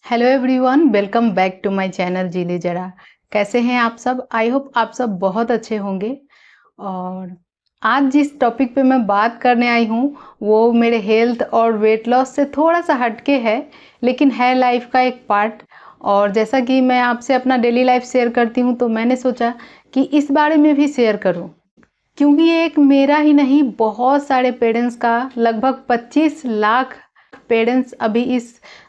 Hello everyone, welcome back to my channel जीले जरा। कैसे हैं आप सब? आई होप आप सब बहुत अच्छे होंगे। और आज जिस टॉपिक पे मैं बात करने आई हूँ वो मेरे हेल्थ और वेट लॉस से थोड़ा सा हटके है, लेकिन है लाइफ का एक पार्ट। और जैसा कि मैं आपसे अपना डेली लाइफ शेयर करती हूँ, तो मैंने सोचा कि इस बारे में भी शेयर करूँ, क्योंकि ये एक मेरा ही नहीं, बहुत सारे पेरेंट्स का, लगभग 25 लाख पेरेंट्स अभी इस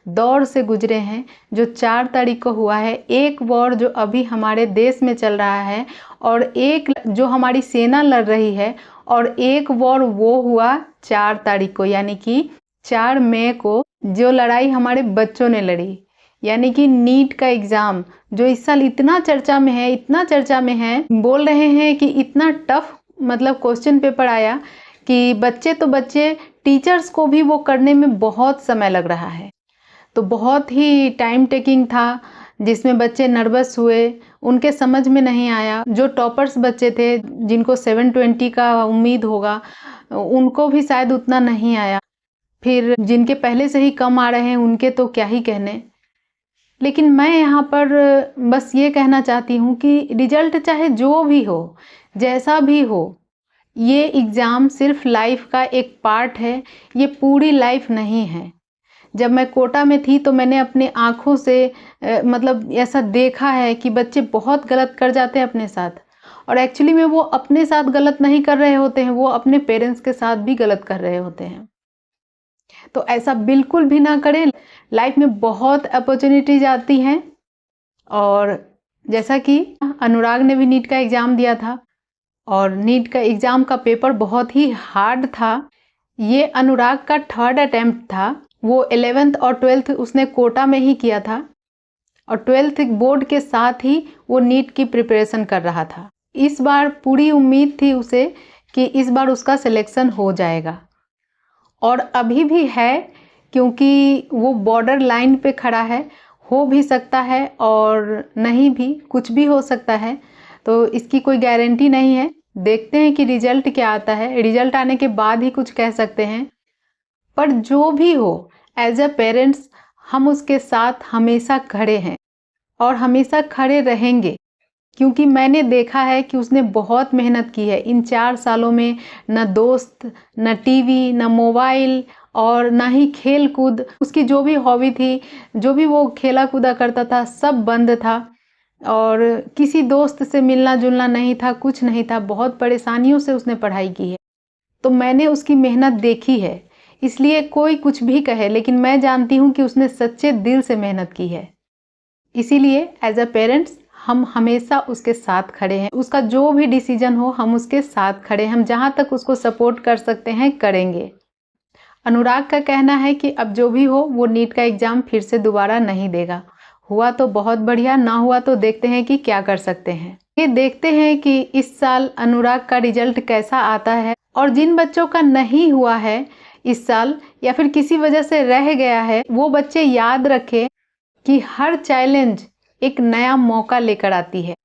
दौर से गुजरे हैं जो 4 तारीख को हुआ है। एक वॉर जो अभी हमारे देश में चल रहा है, और एक जो हमारी सेना लड़ रही है, और एक वॉर वो हुआ 4 तारीख को, यानी कि 4 मई को, जो लड़ाई हमारे बच्चों ने लड़ी, यानी कि नीट का एग्ज़ाम, जो इस साल इतना चर्चा में है, इतना चर्चा में है। बोल रहे हैं कि इतना टफ मतलब क्वेश्चन पेपर आया कि बच्चे तो बच्चे, टीचर्स को भी वो करने में बहुत समय लग रहा है। तो बहुत ही टाइम टेकिंग था, जिसमें बच्चे नर्वस हुए, उनके समझ में नहीं आया। जो टॉपर्स बच्चे थे, जिनको 720 का उम्मीद होगा, उनको भी शायद उतना नहीं आया। फिर जिनके पहले से ही कम आ रहे हैं, उनके तो क्या ही कहने। लेकिन मैं यहाँ पर बस ये कहना चाहती हूँ कि रिजल्ट चाहे जो भी हो, जैसा भी हो, ये एग्ज़ाम सिर्फ लाइफ का एक पार्ट है, ये पूरी लाइफ नहीं है। जब मैं कोटा में थी तो मैंने अपने आँखों से मतलब ऐसा देखा है कि बच्चे बहुत गलत कर जाते हैं अपने साथ, और एक्चुअली में वो अपने साथ गलत नहीं कर रहे होते हैं, वो अपने पेरेंट्स के साथ भी गलत कर रहे होते हैं। तो ऐसा बिल्कुल भी ना करें। लाइफ में बहुत अपॉर्चुनिटीज आती हैं, और जैसा कि अनुराग ने भी नीट का एग्ज़ाम दिया था, और नीट का एग्ज़ाम का पेपर बहुत ही हार्ड था। ये अनुराग का 3rd अटेम्प्ट था। वो 11th और 12th उसने कोटा में ही किया था, और 12th बोर्ड के साथ ही वो नीट की प्रिपरेशन कर रहा था। इस बार पूरी उम्मीद थी उसे कि इस बार उसका सिलेक्शन हो जाएगा, और अभी भी है, क्योंकि वो बॉर्डर लाइन पे खड़ा है। हो भी सकता है और नहीं भी, कुछ भी हो सकता है, तो इसकी कोई गारंटी नहीं है। देखते हैं कि रिजल्ट क्या आता है, रिजल्ट आने के बाद ही कुछ कह सकते हैं। पर जो भी हो, एज अ पेरेंट्स हम उसके साथ हमेशा खड़े हैं, और हमेशा खड़े रहेंगे, क्योंकि मैंने देखा है कि उसने बहुत मेहनत की है इन 4 सालों में। न दोस्त, न टीवी, न मोबाइल, और ना ही खेल कूद। उसकी जो भी हॉबी थी, जो भी वो खेला कूदा करता था, सब बंद था, और किसी दोस्त से मिलना जुलना नहीं था, कुछ नहीं था। बहुत परेशानियों से उसने पढ़ाई की है। तो मैंने उसकी मेहनत देखी है, इसलिए कोई कुछ भी कहे, लेकिन मैं जानती हूँ कि उसने सच्चे दिल से मेहनत की है। इसीलिए एज अ पेरेंट्स हम हमेशा उसके साथ खड़े हैं। उसका जो भी डिसीजन हो, हम उसके साथ खड़े हैं। हम जहाँ तक उसको सपोर्ट कर सकते हैं, करेंगे। अनुराग का कहना है कि अब जो भी हो, वो नीट का एग्ज़ाम फिर से दोबारा नहीं देगा। हुआ तो बहुत बढ़िया, ना हुआ तो देखते हैं कि क्या कर सकते हैं। ये देखते हैं कि इस साल अनुराग का रिजल्ट कैसा आता है, और जिन बच्चों का नहीं हुआ है इस साल, या फिर किसी वजह से रह गया है, वो बच्चे याद रखें कि हर चैलेंज एक नया मौका लेकर आती है।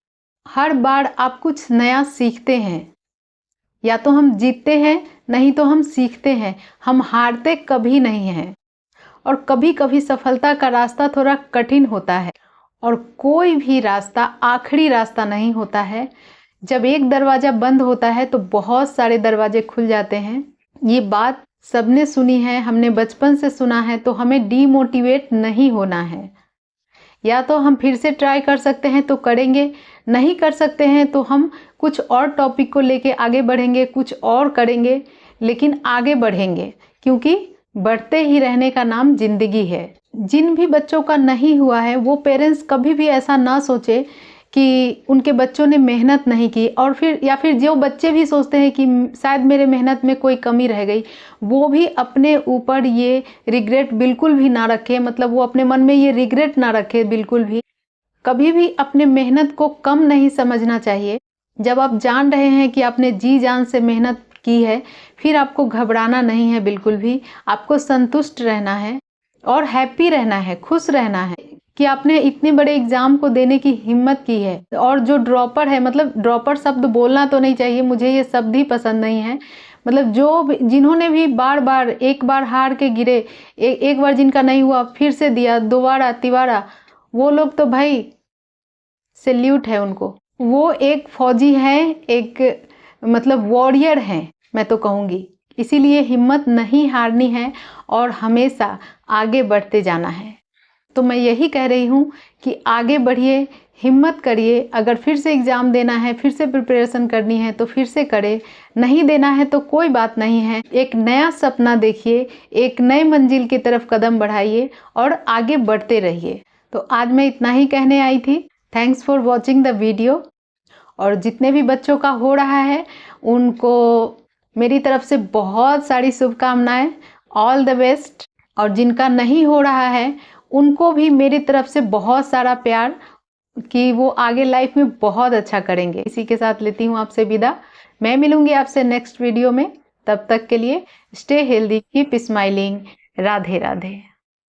हर बार आप कुछ नया सीखते हैं। या तो हम जीतते हैं, नहीं तो हम सीखते हैं। हम हारते कभी नहीं हैं। और कभी कभी सफलता का रास्ता थोड़ा कठिन होता है, और कोई भी रास्ता आखिरी रास्ता नहीं होता है। जब एक दरवाज़ा बंद होता है तो बहुत सारे दरवाजे खुल जाते हैं। ये बात सबने सुनी है, हमने बचपन से सुना है, तो हमें डीमोटिवेट नहीं होना है। या तो हम फिर से ट्राई कर सकते हैं तो करेंगे, नहीं कर सकते हैं तो हम कुछ और टॉपिक को लेके आगे बढ़ेंगे, कुछ और करेंगे, लेकिन आगे बढ़ेंगे, क्योंकि बढ़ते ही रहने का नाम जिंदगी है। जिन भी बच्चों का नहीं हुआ है, वो पेरेंट्स कभी भी ऐसा ना सोचे कि उनके बच्चों ने मेहनत नहीं की, और फिर या फिर जो बच्चे भी सोचते हैं कि शायद मेरे मेहनत में कोई कमी रह गई, वो भी अपने ऊपर ये रिग्रेट बिल्कुल भी ना रखे। मतलब वो अपने मन में ये रिग्रेट ना रखे बिल्कुल भी। कभी भी अपने मेहनत को कम नहीं समझना चाहिए। जब आप जान रहे हैं कि आपने जी जान से मेहनत की है, फिर आपको घबराना नहीं है बिल्कुल भी। आपको संतुष्ट रहना है, और हैप्पी रहना है, खुश रहना है कि आपने इतने बड़े एग्ज़ाम को देने की हिम्मत की है। और जो ड्रॉपर है, मतलब ड्रॉपर शब्द बोलना तो नहीं चाहिए, मुझे ये शब्द ही पसंद नहीं है, मतलब जिन्होंने भी बार बार, एक बार हार के गिरे, एक बार जिनका नहीं हुआ फिर से दिया, दोबारा तिबारा, वो लोग तो भाई सैल्यूट है उनको। वो एक फौजी हैं, एक मतलब वॉरियर हैं मैं तो कहूँगी। इसीलिए हिम्मत नहीं हारनी है और हमेशा आगे बढ़ते जाना है। तो मैं यही कह रही हूँ कि आगे बढ़िए, हिम्मत करिए। अगर फिर से एग्ज़ाम देना है, फिर से प्रिपरेशन करनी है तो फिर से करें, नहीं देना है तो कोई बात नहीं है। एक नया सपना देखिए, एक नई मंजिल की तरफ कदम बढ़ाइए और आगे बढ़ते रहिए। तो आज मैं इतना ही कहने आई थी। Thanks for watching the video. और जितने भी बच्चों का हो रहा है उनको मेरी तरफ से बहुत सारी शुभकामनाएं, ऑल द बेस्ट। और जिनका नहीं हो रहा है उनको भी मेरी तरफ से बहुत सारा प्यार कि वो आगे लाइफ में बहुत अच्छा करेंगे। इसी के साथ लेती हूँ आपसे विदा। मैं मिलूंगी आपसे नेक्स्ट वीडियो में। तब तक के लिए stay healthy, keep smiling. Radhe Radhe.